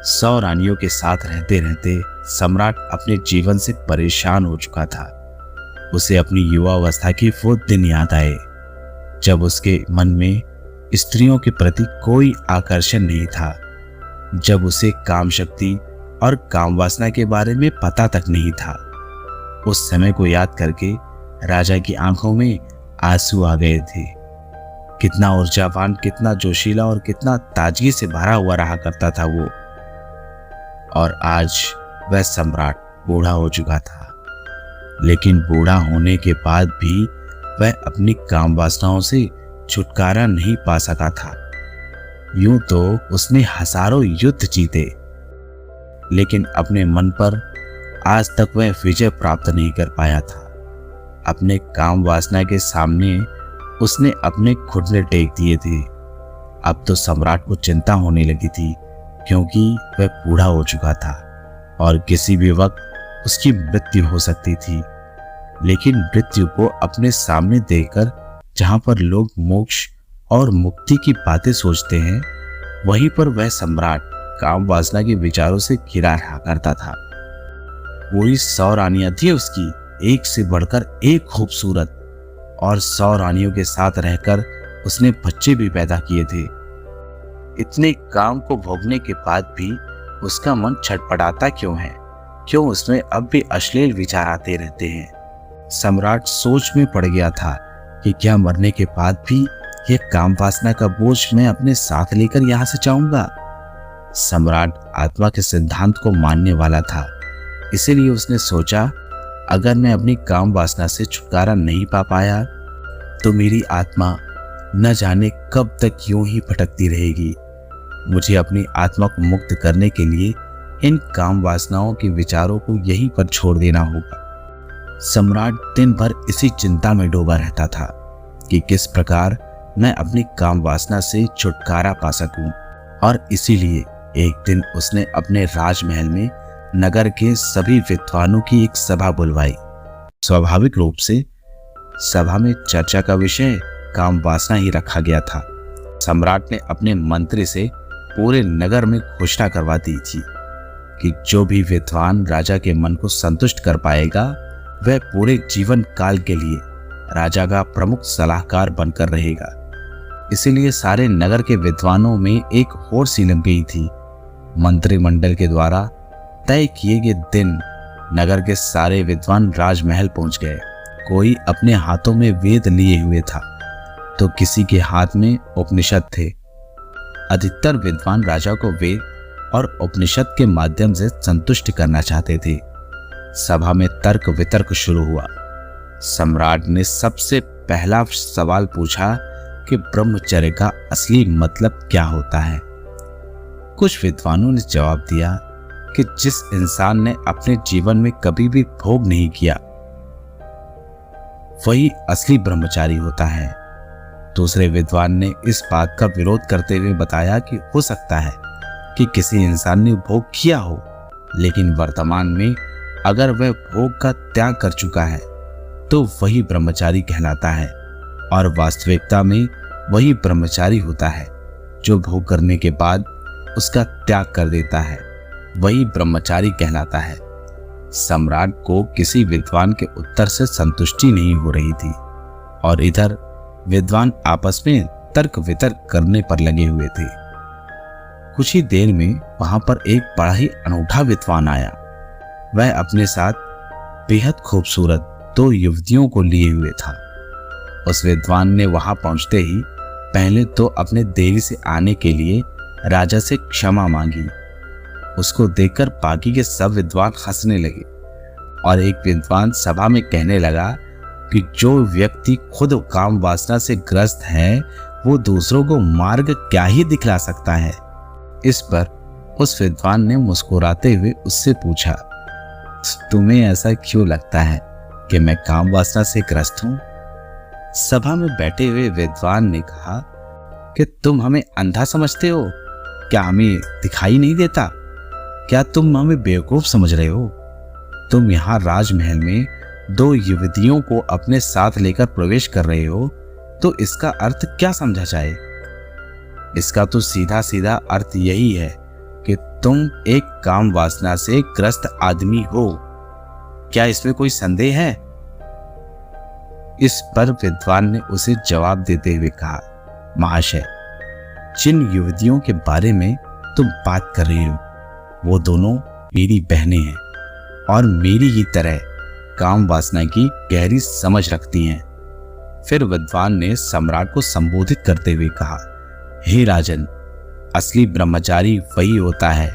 100 रानियों के साथ रहते रहते सम्राट अपने जीवन से परेशान हो चुका था। उसे अपनी युवावस्था की वो दिन याद आए जब उसके मन में स्त्रियों के प्रति कोई आकर्षण नहीं था, जब उसे काम शक्ति और काम वासना के बारे में पता तक नहीं था। उस समय को याद करके राजा की आंखों में आंसू आ गए थे। कितना ऊर्जावान, कितना जोशीला और कितना ताजगी से भरा हुआ रहा करता था वो। और आज वह सम्राट बूढ़ा हो चुका था, लेकिन बूढ़ा होने के बाद भी वह अपनी काम वासनाओं से छुटकारा नहीं पा सका था। यूं तो उसने हजारों युद्ध जीते, लेकिन अपने मन पर आज तक वह विजय प्राप्त नहीं कर पाया था। अपने काम वासना के सामने उसने अपने घुटने टेक दिए थे। अब तो सम्राट को चिंता होने लगी थी, क्योंकि वह बूढ़ा हो चुका था और किसी भी वक्त उसकी मृत्यु हो सकती थी। लेकिन मृत्यु को अपने सामने देखकर जहां पर लोग मोक्ष और मुक्ति की बातें सोचते हैं, वहीं पर वह सम्राट काम वासना के विचारों से घिरा रहा करता था। पूरी 100 रानियां थी उसकी, एक से बढ़कर एक खूबसूरत, और 100 रानियों के साथ रहकर उसने बच्चे भी पैदा किए थे। इतने काम को भोगने के बाद भी उसका मन छटपटाता क्यों है? क्यों उसमें अब भी अश्लील विचार आते रहते हैं? सम्राट सोच में पड़ गया था कि क्या मरने के बाद भी यह काम वासना का बोझ मैं अपने साथ लेकर यहां से जाऊंगा? सम्राट आत्मा के सिद्धांत को मानने वाला था, इसीलिए उसने सोचा, अगर मैं अपनी काम वासना से छुटकारा नहीं पा पाया तो मेरी आत्मा न जाने कब तक यूं ही भटकती रहेगी। मुझे अपनी आत्मा को मुक्त करने के लिए इन काम वासनाओं के विचारों को यहीं पर छोड़ देना होगा। सम्राट दिन भर इसी चिंता में डूबा रहता था कि किस प्रकार मैं अपनी काम वासना से छुटकारा पा सकूं, और इसीलिए एक दिन उसने अपने राजमहल में नगर के सभी विद्वानों की एक सभा बुलवाई। स्वाभाविक रूप से सभा में चर्चा का विषय काम वासना ही रखा गया था। सम्राट ने अपने मंत्री से पूरे नगर में घोषणा करवा दी थी कि जो भी विद्वान राजा के मन को संतुष्ट कर पाएगा, वह पूरे जीवन काल के लिए राजा का प्रमुख सलाहकार बनकर रहेगा। इसीलिए सारे नगर के विद्वानों में एक होड़ सी लग गई थी। मंत्रिमंडल के द्वारा तय किए गए दिन नगर के सारे विद्वान राजमहल पहुंच गए। कोई अपने हाथों में वेद लिए हुए था, तो किसी के हाथ में उपनिषद थे। अधिकतर विद्वान राजा को वेद और उपनिषद के माध्यम से संतुष्ट करना चाहते थे। सभा में तर्क वितर्क शुरू हुआ। सम्राट ने सबसे पहला सवाल पूछा कि ब्रह्मचर्य का असली मतलब क्या होता है। कुछ विद्वानों ने जवाब दिया कि जिस इंसान ने अपने जीवन में कभी भी भोग नहीं किया, वही असली ब्रह्मचारी होता है। दूसरे विद्वान ने इस बात का विरोध करते हुए बताया कि हो सकता है कि किसी इंसान ने भोग किया हो, लेकिन वर्तमान में अगर वह भोग का त्याग कर चुका है तो वही ब्रह्मचारी कहलाता है, और वास्तविकता में वही ब्रह्मचारी होता है जो भोग करने के बाद उसका त्याग कर देता है, वही ब्रह्मचारी कहलाता है। सम्राट को किसी विद्वान के उत्तर से संतुष्टि नहीं हो रही थी, और इधर विद्वान आपस में तर्क वितर्क करने पर लगे हुए थे। कुछ ही देर में वहां पर एक बड़ा ही अनूठा विद्वान आया। वह अपने साथ बेहद खूबसूरत 2 युवतियों को लिए हुए था। उस विद्वान ने वहां पहुंचते ही पहले तो अपने देरी से आने के लिए राजा से क्षमा मांगी। उसको देखकर बाकी के सब विद्वान हंसने लगे, और एक विद्वान सभा में कहने लगा कि जो व्यक्ति खुद काम वासना से ग्रस्त है, वो दूसरों को मार्ग क्या ही दिखला सकता है। इस पर उस विद्वान ने मुस्कुराते हुए उससे पूछा, तुम्हें ऐसा क्यों लगता है कि मैं काम वासना से ग्रस्त हूं? सभा में बैठे हुए विद्वान ने कहा कि तुम हमें अंधा समझते हो? क्या हमें दिखाई नहीं देता? क्या तुम हमें बेवकूफ समझ रहे हो? तुम यहाँ राजमहल में 2 युवतियों को अपने साथ लेकर प्रवेश कर रहे हो, तो इसका अर्थ क्या समझा जाए? इसका तो सीधा सीधा अर्थ यही है कि तुम एक काम वासना से ग्रस्त आदमी हो, क्या इसमें कोई संदेह है? इस पर विद्वान ने उसे जवाब देते हुए कहा, महाशय, जिन युवतियों के बारे में तुम बात कर रही हो वो दोनों मेरी बहनें हैं और मेरी ही तरह काम वासना की गहरी समझ रखती हैं। फिर विद्वान ने सम्राट को संबोधित करते हुए कहा, हे राजन, असली ब्रह्मचारी वही होता है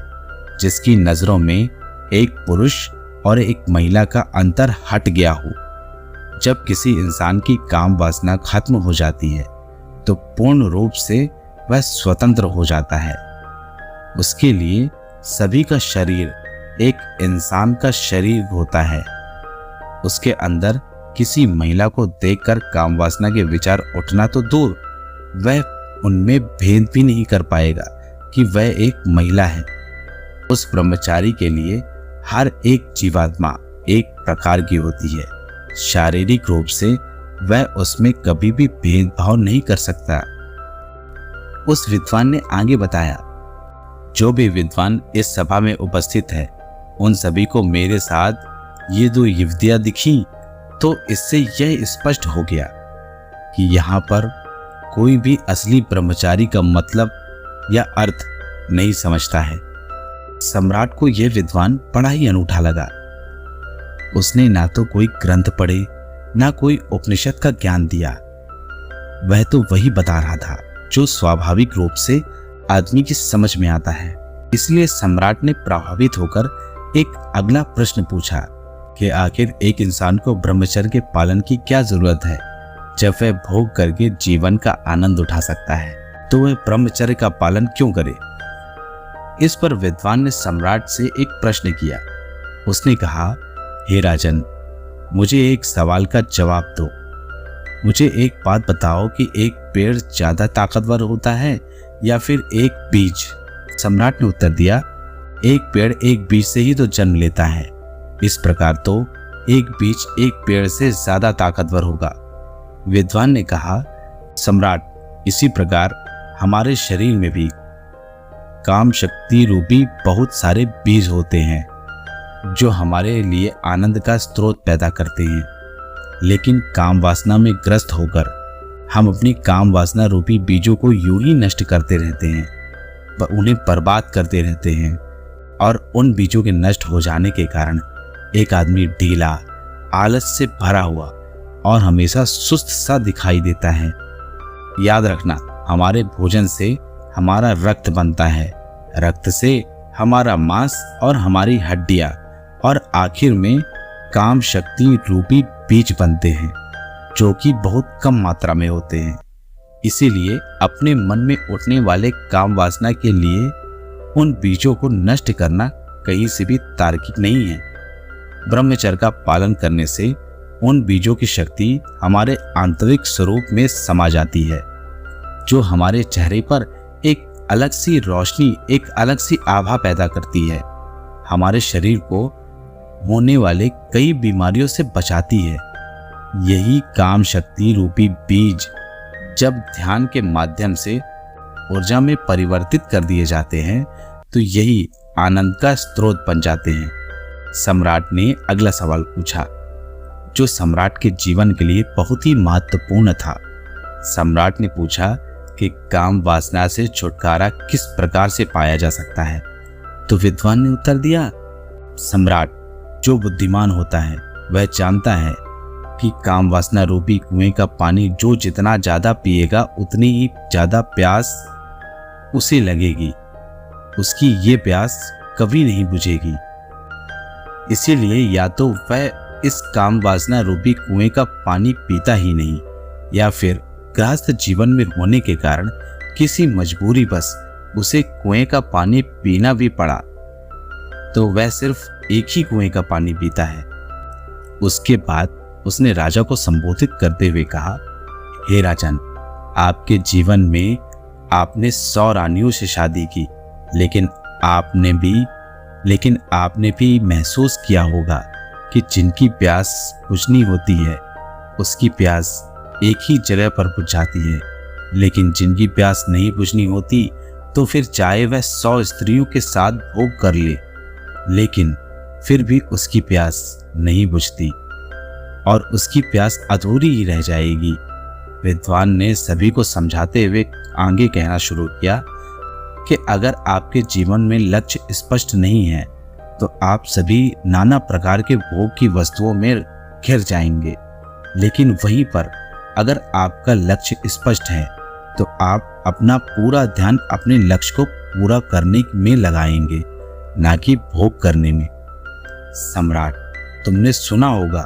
जिसकी नजरों में एक पुरुष और एक महिला का अंतर हट गया हो। जब किसी इंसान की काम वासना खत्म हो जाती है तो पूर्ण रूप से वह स्वतंत्र हो जाता है। उसके लिए सभी का शरीर एक इंसान का शरीर होता है। उसके अंदर किसी महिला को देखकर काम वासना के विचार उठना तो दूर, वह उनमें भेद भी नहीं कर पाएगा कि वह एक महिला है। उस ब्रह्मचारी के लिए हर एक जीवात्मा एक प्रकार की होती है। शारीरिक रूप से वह उसमें कभी भी भेदभाव नहीं कर सकता। उस विद्वान ने आगे बताया, जो भी विद्वान इस सभा में उपस्थित है उन सभी को मेरे साथ ये दो युवतियां दिखी तो इससे यह स्पष्ट हो गया कि यहाँ पर कोई भी असली ब्रह्मचारी का मतलब या अर्थ नहीं समझता है। सम्राट को यह विद्वान बड़ा ही अनूठा लगा। उसने ना तो कोई ग्रंथ पढ़े ना कोई उपनिषद का ज्ञान दिया। वह तो वही बता रहा था जो स्वाभाविक रूप से आदमी की समझ में आता है। इसलिए सम्राट ने प्रभावित होकर एक अगला प्रश्न पूछा कि आखिर एक इंसान को ब्रह्मचर्य के पालन की क्या जरूरत है जब वह भोग करके जीवन का आनंद उठा सकता है, तो वह ब्रह्मचर्य का पालन क्यों करे? इस पर विद्वान ने सम्राट से एक प्रश्न किया। उसने कहा, हे राजन, मुझे एक सवाल का जवाब दो। मुझे एक बात बताओ कि एक पेड़ ज्यादा ताकतवर होता है या फिर एक बीज? सम्राट ने उत्तर दिया, एक पेड़ एक बीज से ही तो जन्म लेता है, इस प्रकार तो एक बीज एक पेड़ से ज्यादा ताकतवर होगा। विद्वान ने कहा, सम्राट, इसी प्रकार हमारे शरीर में भी काम शक्ति रूपी बहुत सारे बीज होते हैं जो हमारे लिए आनंद का स्रोत पैदा करते हैं, लेकिन काम वासना में ग्रस्त होकर हम अपनी काम वासना रूपी बीजों को यूं ही नष्ट करते रहते हैं, उन्हें बर्बाद करते रहते हैं। और उन बीजों के नष्ट हो जाने के कारण एक आदमी ढीला, आलस से भरा हुआ और हमेशा सुस्त सा दिखाई देता है। याद रखना, हमारे भोजन से हमारा रक्त बनता है, रक्त से हमारा मांस और हमारी हड्डियां, और आखिर में काम शक्ति रूपी बीज बनते हैं जो कि बहुत कम मात्रा में होते हैं। इसीलिए अपने मन में उठने वाले काम वासना के लिए उन बीजों को नष्ट करना कहीं से भी तार्किक नहीं है। ब्रह्मचर्य का पालन करने से उन बीजों की शक्ति हमारे आंतरिक स्वरूप में समा जाती है, जो हमारे चेहरे पर एक अलग सी रोशनी, एक अलग सी आभा पैदा करती है, हमारे शरीर को होने वाले कई बीमारियों से बचाती है। यही काम शक्ति रूपी बीज जब ध्यान के माध्यम से ऊर्जा में परिवर्तित कर दिए जाते हैं तो यही आनंद का स्रोत बन जाते हैं। सम्राट ने अगला सवाल पूछा, जो सम्राट के जीवन के लिए बहुत ही महत्वपूर्ण था। सम्राट ने पूछा कि काम वासना से छुटकारा किस प्रकार से पाया जा सकता है? तो विद्वान ने उत्तर दिया, सम्राट, जो बुद्धिमान होता है वह जानता है कि काम वासना रूपी कुएं का पानी जो जितना ज्यादा पिएगा उतनी ही ज्यादा प्यास उसे लगेगी, उसकी ये प्यास कभी नहीं बुझेगी। इसीलिए या तो वह इस काम वासना रूपी कुएं का पानी पीता ही नहीं, या फिर गृहस्थ जीवन में होने के कारण किसी मजबूरी बस उसे कुएं का पानी पीना भी पड़ा तो वह सिर्फ एक ही कुएं का पानी पीता है। उसके बाद उसने राजा को संबोधित करते हुए कहा, हे राजन, आपके जीवन में आपने 100 रानियों से शादी की, लेकिन आपने भी महसूस किया होगा कि जिनकी प्यास बुझनी होती है उसकी प्यास एक ही जगह पर बुझ जाती है, लेकिन जिनकी प्यास नहीं बुझनी होती तो फिर चाहे वह 100 स्त्रियों के साथ भोग कर ले, लेकिन फिर भी उसकी प्यास नहीं बुझती और उसकी प्यास अधूरी ही रह जाएगी। विद्वान ने सभी को समझाते हुए आगे कहना शुरू किया कि अगर आपके जीवन में लक्ष्य स्पष्ट नहीं है तो आप सभी नाना प्रकार के भोग की वस्तुओं में घिर जाएंगे, लेकिन वहीं पर अगर आपका लक्ष्य स्पष्ट है तो आप अपना पूरा ध्यान अपने लक्ष्य को पूरा करने में लगाएंगे, ना कि भोग करने में। सम्राट, तुमने सुना होगा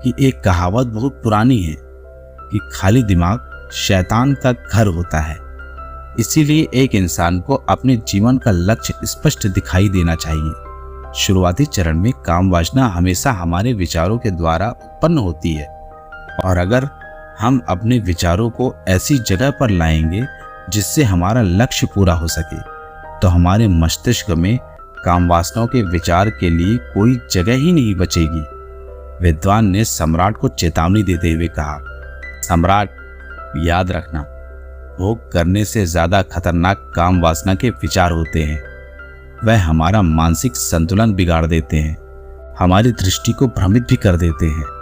कि एक कहावत बहुत पुरानी है कि खाली दिमाग शैतान का घर होता है। इसीलिए एक इंसान को अपने जीवन का लक्ष्य स्पष्ट दिखाई देना चाहिए। शुरुआती चरण में काम वासना हमेशा हमारे विचारों के द्वारा उत्पन्न होती है, और अगर हम अपने विचारों को ऐसी जगह पर लाएंगे जिससे हमारा लक्ष्य पूरा हो सके, तो हमारे मस्तिष्क में काम वासनाओं के विचार के लिए कोई जगह ही नहीं बचेगी। विद्वान ने सम्राट को चेतावनी देते हुए कहा, सम्राट, याद रखना, भोग करने से ज्यादा खतरनाक काम वासना के विचार होते हैं। वह हमारा मानसिक संतुलन बिगाड़ देते हैं, हमारी दृष्टि को भ्रमित भी कर देते हैं।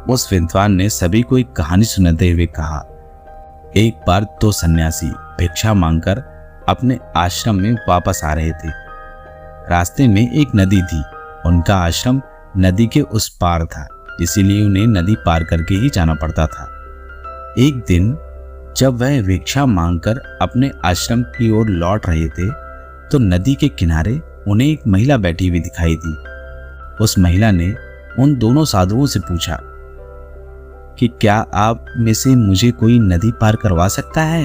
उस विद्वान ने सभी को एक कहानी सुनाते हुए कहा, एक बार 2 सन्यासी भिक्षा मांगकर अपने आश्रम में वापस आ रहे थे। रास्ते में एक नदी थी। उनका आश्रम नदी के उस पार था, इसीलिए उन्हें नदी पार करके ही जाना पड़ता था। एक दिन जब वह भिक्षा मांगकर अपने आश्रम की ओर लौट रहे थे तो नदी के किनारे उन्हें एक महिला बैठी हुई दिखाई दी। उस महिला ने उन दोनों साधुओं से पूछा कि क्या आप में से मुझे कोई नदी पार करवा सकता है?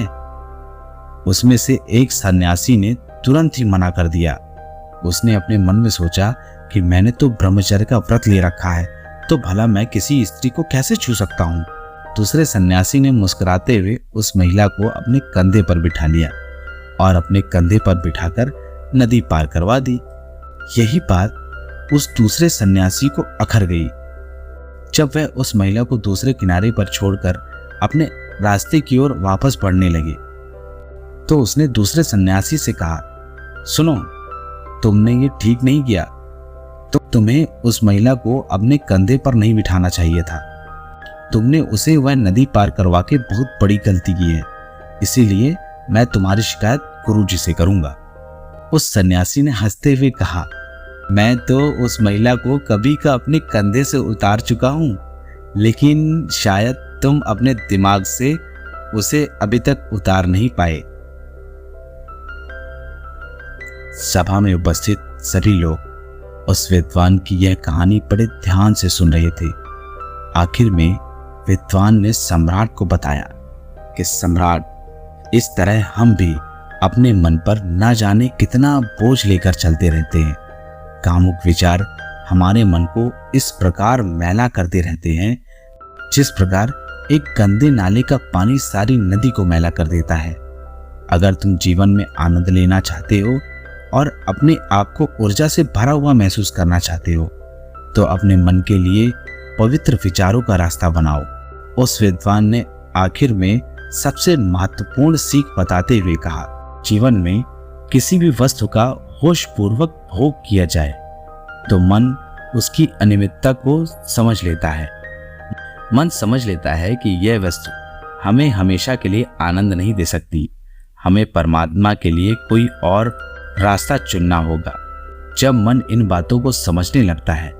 उसमें से एक सन्यासी ने तुरंत ही मना कर दिया। उसने अपने मन में सोचा कि मैंने तो ब्रह्मचर्य का व्रत ले रखा है, तो भला मैं किसी स्त्री को कैसे छू सकता हूँ। दूसरे सन्यासी ने मुस्कुराते हुए उस महिला को अपने कंधे पर बिठा लिया और अपने कंधे पर बिठाकर नदी पार करवा दी। यही बात उस दूसरे सन्यासी को अखर गई। जब वह उस महिला को दूसरे किनारे पर छोड़कर अपने रास्ते की ओर वापस बढ़ने लगे तो उसने दूसरे सन्यासी से कहा, सुनो, तुमने ये ठीक नहीं किया। तो तुम्हें उस महिला को अपने कंधे पर नहीं बिठाना चाहिए था। तुमने उसे वह नदी पार करवा के बहुत बड़ी गलती की है, इसीलिए मैं तुम्हारी शिकायत गुरुजी से करूंगा। उस सन्यासी ने हंसते हुए कहा, मैं तो उस महिला को कभी का अपने कंधे से उतार चुका हूं, लेकिन शायद तुम अपने दिमाग से उसे अभी तक उतार नहीं पाए। सभा में उपस्थित सभी लोग उस विद्वान की यह कहानी बड़े ध्यान से सुन रहे थे। आखिर में विद्वान ने सम्राट को बताया कि सम्राट, इस तरह हम भी अपने मन पर न जाने कितना बोझ लेकर चलते रहते हैं। कामुक विचार हमारे मन को इस प्रकार मैला करते रहते हैं जिस प्रकार एक गंदे नाले का पानी सारी नदी को मैला कर देता है। अगर तुम जीवन में आनंद लेना चाहते हो और अपने आप को ऊर्जा से भरा हुआ महसूस करना चाहते हो तो अपने मन के लिए पवित्र विचारों का रास्ता बनाओ। उस विद्वान ने आखिर में सबसे महत्वपूर्ण सीख बताते हुए कहा, जीवन में किसी भी वस्तु का होशपूर्वक भोग किया जाए तो मन उसकी अनियमितता को समझ लेता है। मन समझ लेता है कि यह वस्तु हमें हमेशा के लिए आनंद नहीं दे सकती। हमें परमात्मा के लिए कोई और रास्ता चुनना होगा। जब मन इन बातों को समझने लगता है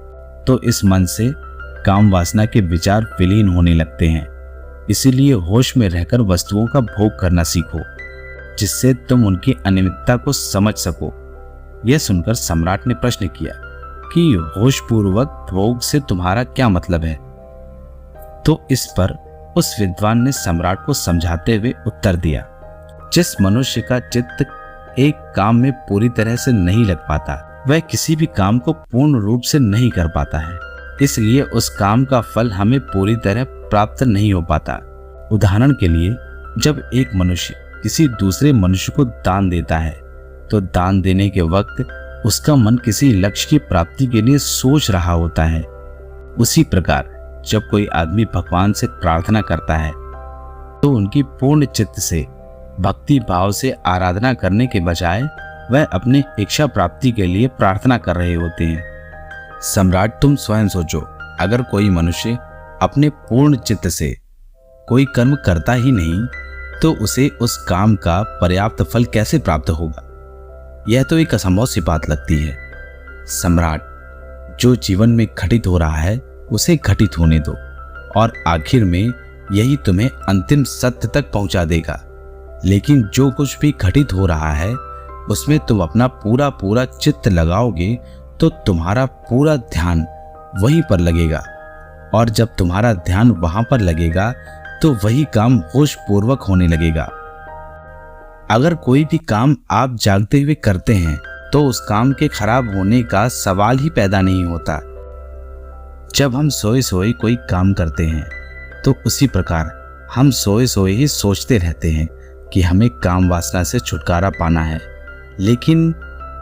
तो इस मन से काम वासना के विचार विलीन होने लगते हैं। इसीलिए होश में रहकर वस्तुओं का भोग करना सीखो, जिससे तुम उनकी अनियमितता को समझ सको। यह सुनकर सम्राट ने प्रश्न किया कि होशपूर्वक भोग से तुम्हारा क्या मतलब है? तो इस पर उस विद्वान ने सम्राट को समझाते हुए उत्तर दिया, जिस मनुष्य का चित्त एक काम में पूरी तरह से नहीं लग पाता वह किसी भी काम को पूर्ण रूप से नहीं कर पाता है। इसलिए उस काम का फल हमें पूरी तरह प्राप्त नहीं हो पाता। उदाहरण के लिए, जब एक मनुष्य किसी दूसरे मनुष्य को दान देता है तो दान देने के वक्त उसका मन किसी लक्ष्य की प्राप्ति के लिए सोच रहा होता है। उसी प्रकार जब कोई आदमी भगवान से प्रार्थना करता है तो उनकी पूर्ण चित्त से भक्ति भाव से आराधना करने के बजाय वह अपने इच्छा प्राप्ति के लिए प्रार्थना कर रहे होते हैं। सम्राट, तुम स्वयं सोचो, अगर कोई मनुष्य अपने पूर्ण चित्त से कोई कर्म करता ही नहीं तो उसे उस काम का पर्याप्त फल कैसे प्राप्त होगा? यह तो एक असंभव सी बात लगती है। सम्राट, जो जीवन में घटित हो रहा है उसे घटित होने दो और आखिर में यही तुम्हें अंतिम सत्य तक पहुंचा देगा। लेकिन जो कुछ भी घटित हो रहा है उसमें तुम अपना पूरा पूरा चित्त लगाओगे तो तुम्हारा पूरा ध्यान वहीं पर लगेगा, और जब तुम्हारा ध्यान वहां पर लगेगा तो वही काम होश पूर्वक होने लगेगा। अगर कोई भी काम आप जागते हुए करते हैं तो उस काम के खराब होने का सवाल ही पैदा नहीं होता। जब हम सोए सोए कोई काम करते हैं तो उसी प्रकार हम सोए सोए ही सोचते रहते हैं कि हमें काम वासना से छुटकारा पाना है, लेकिन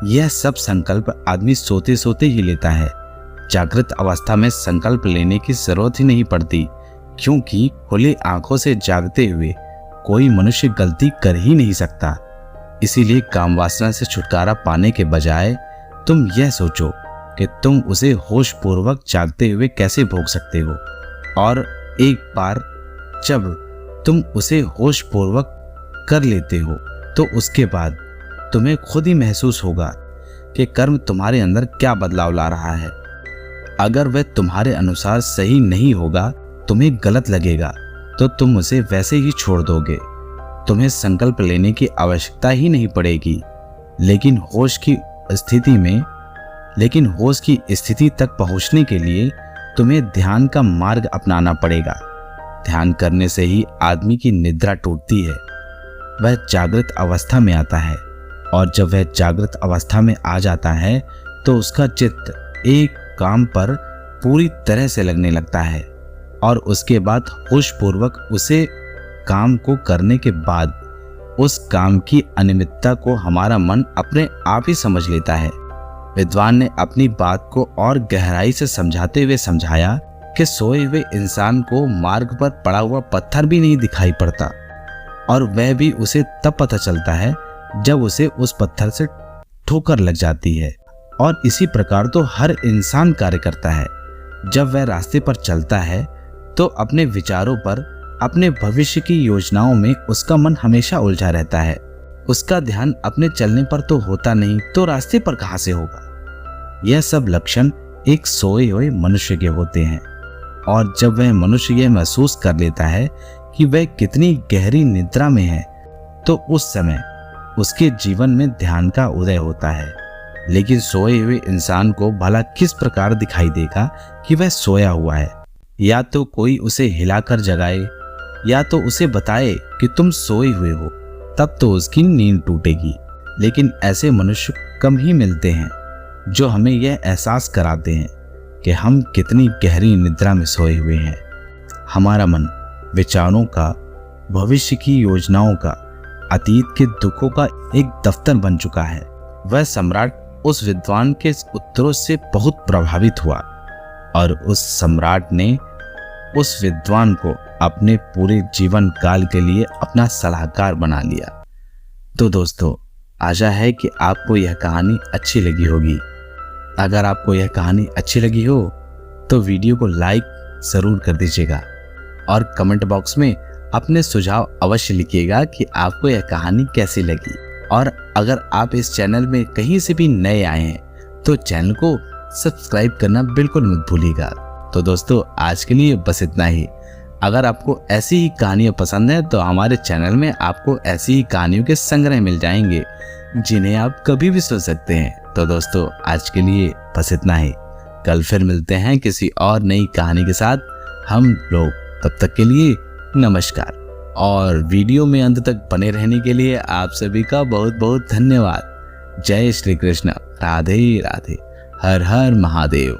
यह सब संकल्प आदमी सोते सोते ही लेता है। जागृत अवस्था में संकल्प लेने की जरूरत ही नहीं पड़ती, क्योंकि खुली आंखों से जागते हुए कोई मनुष्य गलती कर ही नहीं सकता। इसीलिए काम वासना से छुटकारा पाने के बजाय तुम यह सोचो कि तुम उसे होश पूर्वक जागते हुए कैसे भोग सकते हो, और एक बार जब तुम उसे होश पूर्वक कर लेते हो तो उसके बाद तुम्हें खुद ही महसूस होगा कि कर्म तुम्हारे अंदर क्या बदलाव ला रहा है। अगर वह तुम्हारे अनुसार सही नहीं होगा, तुम्हें गलत लगेगा, तो तुम उसे वैसे ही छोड़ दोगे। तुम्हें संकल्प लेने की आवश्यकता ही नहीं पड़ेगी। लेकिन होश की स्थिति तक पहुंचने के लिए तुम्हें ध्यान का मार्ग अपनाना पड़ेगा। ध्यान करने से ही आदमी की निद्रा टूटती है, वह जागृत अवस्था में आता है, और जब वह जागृत अवस्था में आ जाता है तो उसका चित्त एक काम पर पूरी तरह से लगने लगता है, और उसके बाद होशपूर्वक उसे काम को करने के बाद उस काम की अनियमितता को हमारा मन अपने आप ही समझ लेता है। विद्वान ने अपनी बात को और गहराई से समझाते हुए समझाया कि सोए हुए इंसान को मार्ग पर पड़ा हुआ पत्थर भी नहीं दिखाई पड़ता, और वह भी उसे तब पता चलता है जब उसे उस पत्थर से ठोकर लग जाती है। और इसी प्रकार तो हर इंसान कार्य करता है। जब वह रास्ते पर चलता है तो अपने विचारों पर, अपने भविष्य की योजनाओं में उसका मन हमेशा उलझा रहता है। उसका ध्यान अपने चलने पर तो होता नहीं, तो रास्ते पर कहां से होगा? यह सब लक्षण एक सोए हुए मनुष्य के होते हैं, और जब वह मनुष्य यह महसूस कर लेता है कि वह कितनी गहरी निद्रा में है, तो उस समय उसके जीवन में ध्यान का उदय होता है। लेकिन सोए हुए इंसान को भला किस प्रकार दिखाई देगा कि वह सोया हुआ है? या तो कोई उसे हिलाकर जगाए, या तो उसे बताए कि तुम सोए हुए हो, तब तो उसकी नींद टूटेगी। लेकिन ऐसे मनुष्य कम ही मिलते हैं जो हमें यह एहसास कराते हैं कि हम कितनी गहरी निद्रा में सोए हुए हैं। हमारा मन विचारों का, भविष्य की योजनाओं का, अतीत के दुखों का एक दफ्तर बन चुका है। वह सम्राट उस विद्वान के उत्तरों से बहुत प्रभावित हुआ, और उस सम्राट ने उस विद्वान को अपने पूरे जीवन काल के लिए अपना सलाहकार बना लिया। तो दोस्तों, आशा है कि आपको यह कहानी अच्छी लगी होगी। अगर आपको यह कहानी अच्छी लगी हो तो वीडियो को लाइक जरूर कर दीजिएगा, और कमेंट बॉक्स में अपने सुझाव अवश्य लिखिएगा कि आपको यह कहानी कैसी लगी। और अगर आप इस चैनल में कहीं से भी नए आए हैं तो चैनल को सब्सक्राइब करना बिल्कुल मत भूलिएगा। तो दोस्तों, आज के लिए बस इतना ही। अगर आपको ऐसी ही कहानियाँ पसंद है तो हमारे चैनल में आपको ऐसी ही कहानियों के संग्रह मिल जाएंगे जिन्हें आप कभी भी सुन सकते हैं। तो दोस्तों, आज के लिए बस इतना ही। कल फिर मिलते हैं किसी और नई कहानी के साथ हम लोग। तब तक के लिए नमस्कार, और वीडियो में अंत तक बने रहने के लिए आप सभी का बहुत बहुत धन्यवाद। जय श्री कृष्ण। राधे राधे। हर हर महादेव।